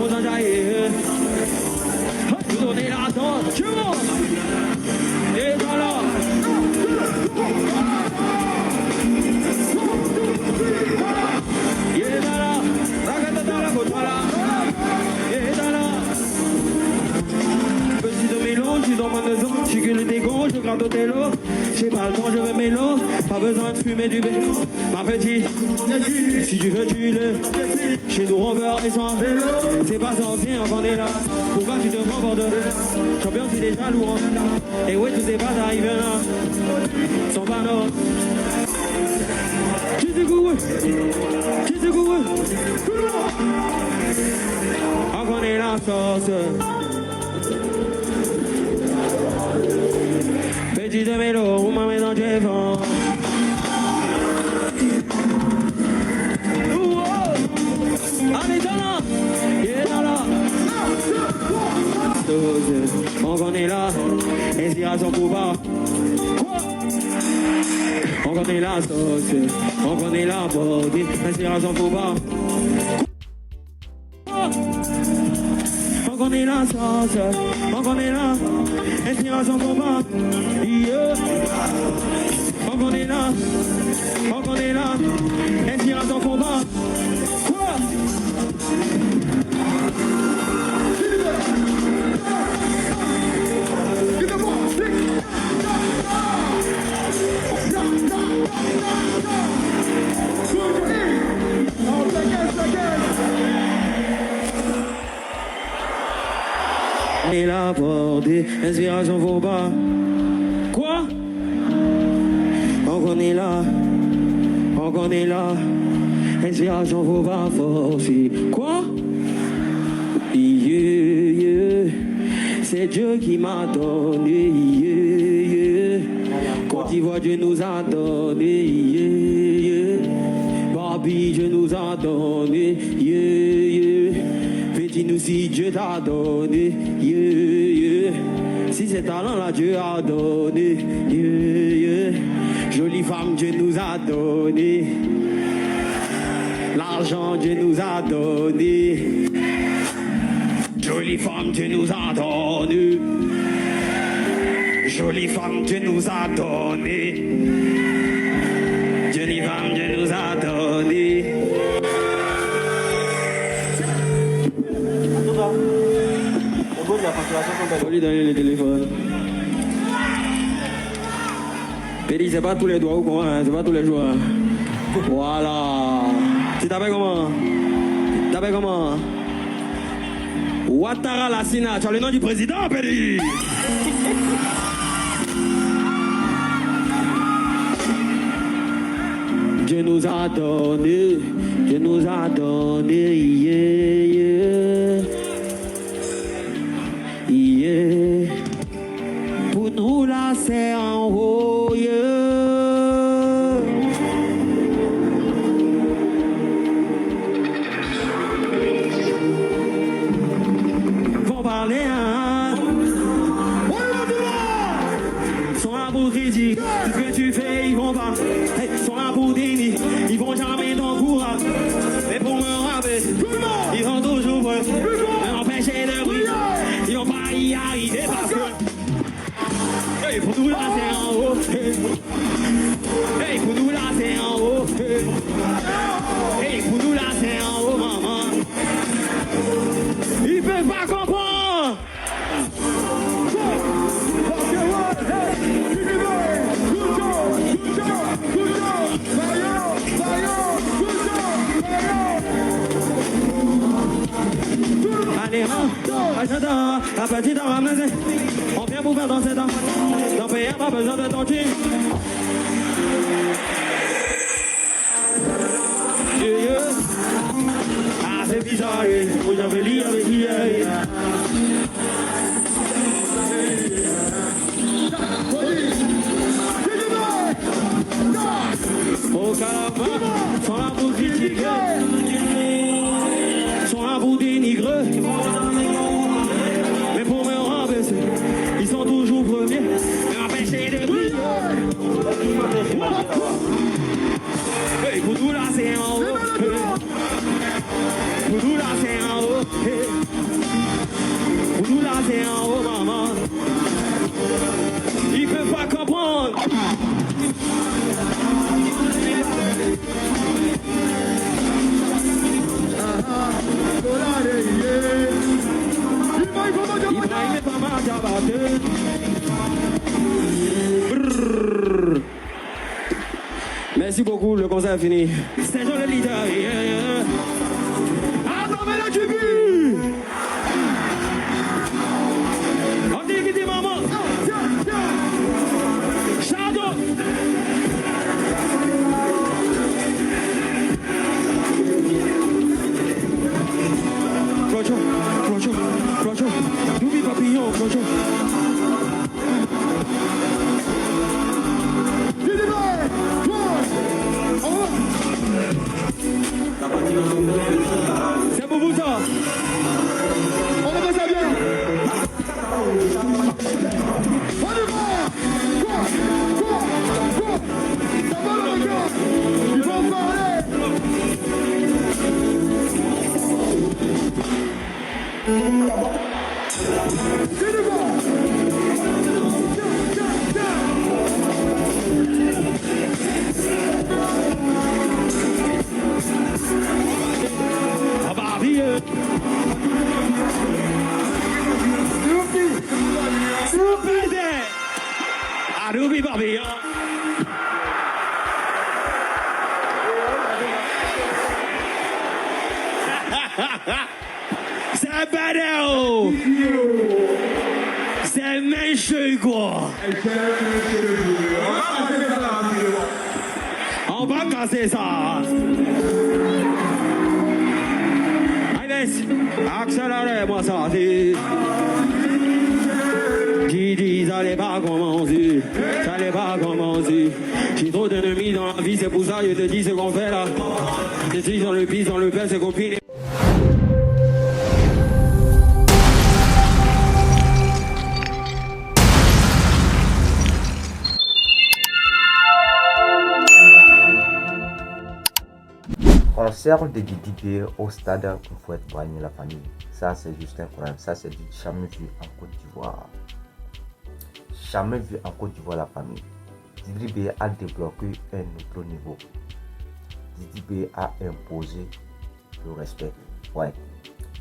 faut s'enjailler. Vous donnez la danse, tu vois. Et voilà. Et voilà. La gâte dans la côte, voilà. Et voilà. Petit de mélo, je suis dans ma maison, je suis que le dégon, je gratte au télo. J'ai pas le temps, je veux mélo, pas besoin de fumer du vélo. Ma petite, si tu veux tu le. Chez nous on veut et sans vélo. C'est pas sorcier, on est là. Pourquoi tu te prends pour de champion, c'est déjà lourd. Et ouais, tous ces pas arrivent là. Sont pas non. Tu sais quoi, tu sais quoi. On connaît la sauce. Petit de mélo, on m'a mis dans le téléphone. Allez, dans là, et dans là. On connaît là, inspiration pour bas. On connaît la sauce, on connaît la body, inspiration pour bas. On connaît la sauce, on connaît la inspiration pour bas. Yeah. On connaît la inspiration pour bas. Quoi? Et la porte, inspiration faut pas. Quoi? On connaît là, inspiration faut pas forcer. Quoi? Yeah, yeah. C'est Dieu qui m'a donné. Yeah, yeah. Quand il voit Dieu nous a donné. Yeah, yeah. Barbie, Dieu nous a donné. Yeah, yeah. Dis-nous si Dieu t'a donné, yeah, yeah. Si c'est talent là, Dieu a donné, yeah, yeah. Jolie femme, Dieu nous a donné. L'argent, Dieu nous a donné. Jolie femme, Dieu nous a donné. Jolie femme, Dieu nous a donné. Jolie femme, Dieu nous a donné. Faut lui donner le téléphone. Pédi, c'est pas tous les doigts ou quoi, hein? C'est pas tous les jours. Hein? Voilà. Tu t'appelles comment? Ouattara Lassina, tu as le nom du président, Pédi. Dieu nous a donné, yeah, yeah. Yeah. Pour nous là c'est en haut, yeah. Vont parler, hein. Sont là pour critiquer ce que tu fais, ils vont pas. Hey, sont là pour dénier, ils vont jamais t'encourager. Mais pour me rappeler, ils vont toujours m'empêcher de briller. Ils vont pas y arriver parce que hey, pour nous là c'est en haut. Hey, pour nous là c'est en haut. Hey, pour nous là c'est en haut, maman. Ils peuvent pas comprendre. Allez, la petite ramassée. On vient pour faire danser dans ton pays, pas besoin de ton team. Yeah, yeah. Ah, c'est bizarre, vous avez lu avec hier. Au calama, sont là pour critiquer, sont là pour dénigrer. Mais pour me rabaisser, ils sont toujours premiers. M'empêcher de briller. Hey, pour nous là c'est en haut. Pour nous là c'est en haut. Merci beaucoup, le concert est fini. C'est Jean le leader. Attends, là, tu vis. On dit qu'il dit maman. Shadow. Clocho. Doubi papillon, Clocho. C'est pour vous ça. On va ça bien. On y va. Quoi. Ça va le gars. Ils vont parler. Ruby Bobby. C'est badao. C'est méchant quoi. On va casser ça. Allez, accélérez-moi ça. Gigi, ça n'est pas commencé. Ça n'est pas commencé. J'ai trop d'ennemis dans la vie, c'est pour ça que je te dis ce qu'on fait là. Je suis dans le piste, dans le père, c'est copine. Concert de Didi B au stade pour Fouette Boigny la famille. Ça c'est juste incroyable. Ça c'est du jamais vu en Côte d'Ivoire. Jamais vu en Côte d'Ivoire la famille. Didi B a débloqué un autre niveau. Didi B a imposé le respect. Ouais.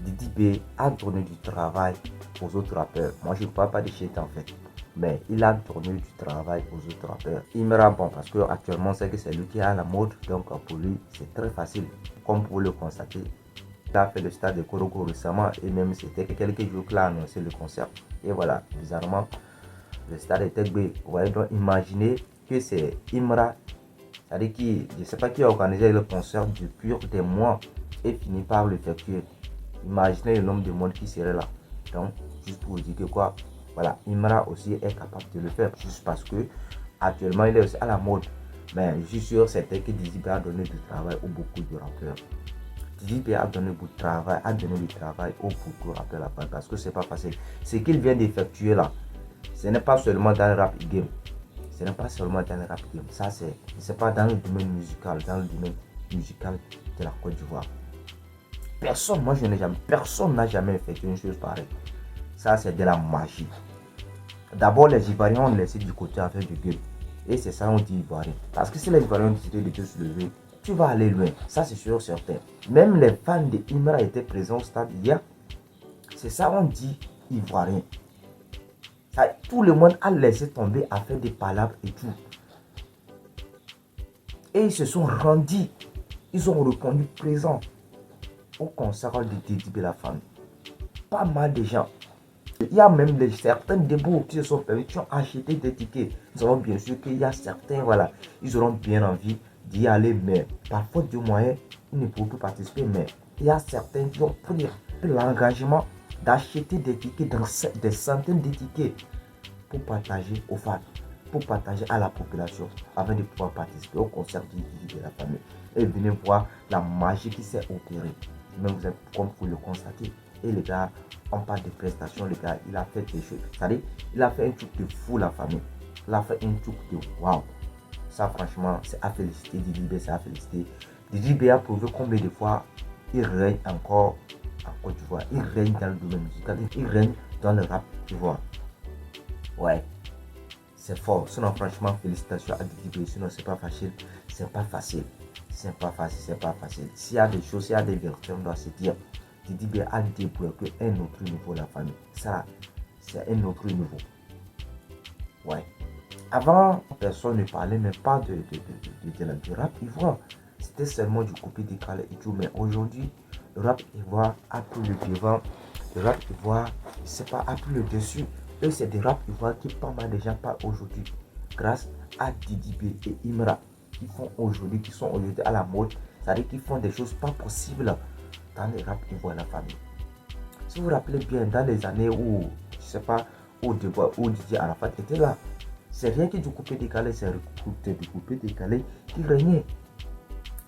Didi B a donné du travail aux autres rappeurs. Moi je ne parle pas de shit en fait. Mais il a donné du travail aux autres rappeurs. Il me rend bon parce que actuellement c'est que c'est lui qui a la mode, donc pour lui c'est très facile. Comme vous le constatez, il a fait le stade de Korogo récemment et même c'était quelques jours qu'il a annoncé le concert. Et voilà, bizarrement, le stade était big. Vous voyez donc imaginez que c'est Imra, c'est-à-dire qui, je ne sais pas qui a organisé le concert depuis des mois et finit par l'effectuer. Imaginez le nombre de monde qui serait là. Donc, juste pour vous dire que quoi. Voilà, Imra aussi est capable de le faire juste parce que actuellement il est aussi à la mode. Mais je suis sûr c'était que Didi B a donné du travail aux beaucoup de rappeurs. Didi B a donné du travail, aux beaucoup de rappeurs là-bas parce que c'est pas facile. Ce qu'il vient d'effectuer là, ce n'est pas seulement dans le rap game. Ce n'est pas seulement dans le rap game. Ça c'est pas dans le domaine musical, de la Côte d'Ivoire. Personne n'a jamais effectué une chose pareille. Ça, c'est de la magie. D'abord, les Ivoiriens ont laissé du côté à faire du gueule. Et c'est ça, on dit Ivoirien. Parce que si les Ivoiriens ont décidé de se lever, tu vas aller loin. Ça, c'est sûr, certain. Même les fans de Imra étaient présents au stade hier. C'est ça, on dit Ivoirien. Ça, tout le monde a laissé tomber à faire des palabres et tout. Et ils se sont rendus. Ils ont répondu présent au concert de Didi B la famille. Pas mal de gens. Il y a même certains débouts qui se sont permis, qui ont acheté des tickets. Nous savons bien sûr qu'il y a certains, voilà, ils auront bien envie d'y aller, mais par faute de moyens, ils ne pourront plus participer. Mais il y a certains qui ont pris l'engagement d'acheter des tickets, des centaines de tickets, pour partager aux fans, pour partager à la population, afin de pouvoir participer au concert de la famille. Et venez voir la magie qui s'est opérée. Même vous, comme vous le constatez. Et les gars, on parle de prestations, les gars, il a fait des choses. C'est-à-dire, il a fait un truc de fou, la famille. Il a fait un truc de waouh. Ça, franchement, c'est à féliciter. Didi B, c'est à féliciter. Didi B a prouvé combien de fois il règne encore en Côte d'Ivoire. Il règne dans le domaine musical. Il règne dans le rap d'Ivoire. Ouais, c'est fort. Sinon, franchement, félicitations à Didi B. Sinon, c'est pas facile. C'est pas facile. C'est pas facile. S'il y a des choses, s'il y a des vérités, on doit se dire. Didi B a débloqué un autre niveau la famille. Ça, c'est un autre niveau. Ouais. Avant, personne ne parlait même pas du rap ivoire. C'était seulement du copier-décaler et tout. Mais aujourd'hui, le rap ivoire a pris le devant. Le rap ivoire, je sais pas, a pris le dessus. Eux, c'est des rap ivoires qui pas mal de gens parlent aujourd'hui. Grâce à Didi B et Imra qui sont aujourd'hui à la mode. C'est-à-dire qu'ils font des choses pas possibles dans les rap ivoires la famille. Si vous vous rappelez bien, dans les années où, je sais pas, où Didier Arafat était là, c'est rien que du coupé-décalé, c'est du coupé-décalé qui régnait.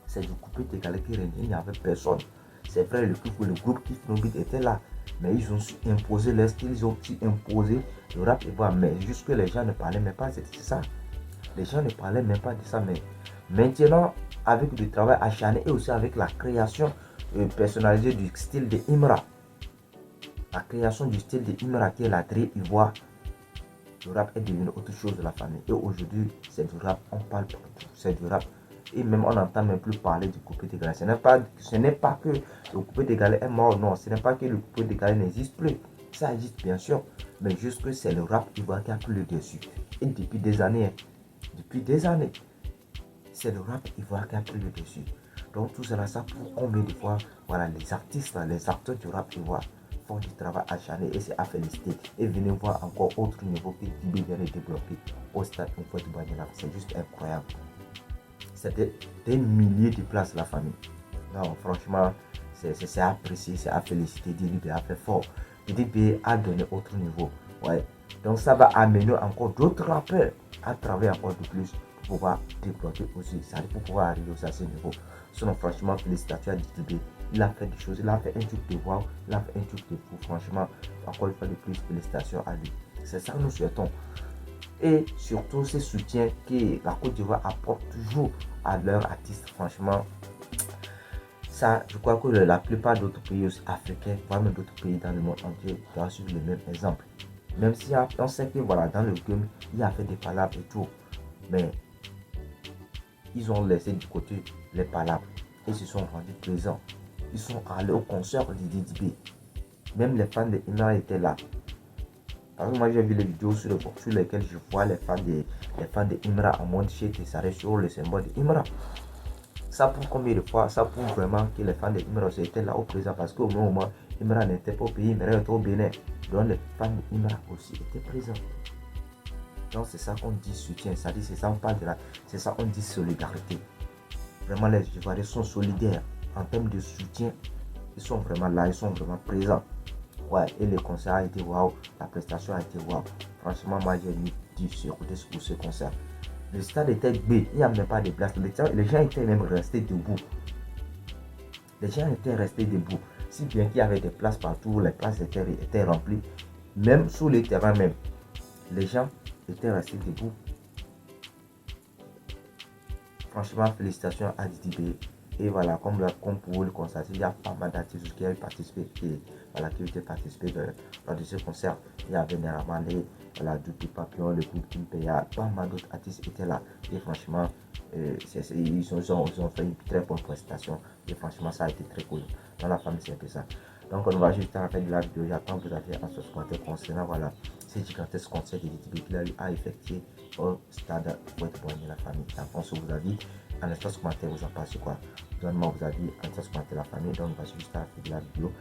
C'est du coupé-décalé qui régnait, il n'y avait personne. C'est vrai, le groupe Kif No Beat était là, mais ils ont su imposer leur style, ils ont su imposer le rap ivoire. Mais jusque les gens ne parlaient même pas, c'est ça. Les gens ne parlaient même pas de ça, mais maintenant, avec du travail acharné et aussi avec la création personnalisée du style de Imra, la création du style de Imra qui est la drill ivoire, le rap est devenu autre chose de la famille. Et aujourd'hui, c'est du rap, on parle partout, c'est du rap. Et même on n'entend même plus parler du coupé-décalé. Ce n'est pas que le coupé-décalé est mort, non. Ce n'est pas que le coupé-décalé n'existe plus. Ça existe bien sûr, mais juste que c'est le rap ivoire qui a pris le dessus. Et depuis des années, c'est le rap ivoire qui a pris le dessus. Donc tout cela, ça pour combien de fois, voilà, les artistes, les acteurs du rap ivoire font du travail acharné et c'est à féliciter. Et venez voir encore autre niveau que Dibé vient de développer au stade une fois du Banyala. C'est juste incroyable. C'était des milliers de places la famille. Non, franchement, c'est à apprécier, c'est à féliciter. Dibé a fait fort. Dibé a donné autre niveau. Ouais. Donc ça va amener encore d'autres rappeurs à travailler encore de plus pour pouvoir débloquer aussi, pour pouvoir arriver aussi à ce niveau. Sinon, franchement, félicitations à Dibé. Il a fait des choses, il a fait un truc de wow, il a fait un truc de fou. Franchement, encore une fois de plus, félicitations à lui. C'est ça que nous souhaitons. Et surtout, ce soutien que la Côte d'Ivoire apporte toujours à leurs artistes. Franchement, ça, je crois que la plupart d'autres pays africains, voire même d'autres pays dans le monde entier, doivent suivre le même exemple. Même si on sait que voilà, dans le game, il a fait des palabres et tout. Mais ils ont laissé de côté les palabres et se sont rendus présents. Ils sont allés au concert de Didi B. Même les fans de Imra étaient là. Parce que moi j'ai vu les vidéos sur lesquelles je vois les fans de Imra en mode shit et s'arrêtent sur le symbole de Imra. Ça prouve combien de fois, ça prouve vraiment que les fans de Imra aussi étaient là au présent. Parce qu'au moment Imra n'était pas au pays, Imra était au Bénin. Donc les fans de Imra aussi étaient présents. Donc c'est ça qu'on dit soutien, c'est ça on parle de c'est ça on dit solidarité. Vraiment les Ivoiriens sont solidaires en termes de soutien, ils sont vraiment là, ils sont vraiment présents. Ouais, et le concert a été waouh, la prestation a été waouh. Franchement, moi j'ai mis 10 sur 10 pour ce concert. Le stade était B, il n'y a même pas de place. Les gens étaient même restés debout. Les gens étaient restés debout. Si bien qu'il y avait des places partout, les places étaient remplies. Même sous les terrains même, les gens étaient restés debout. Franchement, félicitations à Didi B. Et voilà, comme vous pouvez le constater, il y a pas mal d'artistes qui avaient participé, qui ont participé lors de ce concert. Il y avait Naira Marley, Doudou Papillon, le groupe Kimpeya, pas mal d'autres artistes étaient là. Et franchement, ils ont fait une très bonne prestation. Et franchement, ça a été très cool. Dans la famille, c'est un peu ça. Donc, on va juste à la fin de la vidéo. J'attends que vous avez un commentaire concernant voilà, ce gigantesque concert de Didi B qu'il a effectué au stade pour la famille. J'attends sur vos avis. En espace commentaire, vous en pensez quoi? Donnez-moi vos avis en espace commentaire la famille. Donc, on va juste à la fin de la vidéo.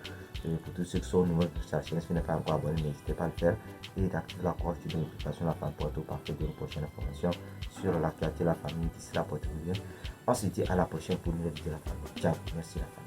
Pour tous ceux qui sont nouveaux sur la chaîne, si vous n'êtes pas encore abonné, n'hésitez pas à le faire. Et d'activer la cloche de notification de la famille pour être au parfait de nos prochaines informations sur l'actualité de la famille. D'ici là, portez-vous bien. On se dit à la prochaine pour une nouvelle vidéo de la famille. Ciao, merci la famille.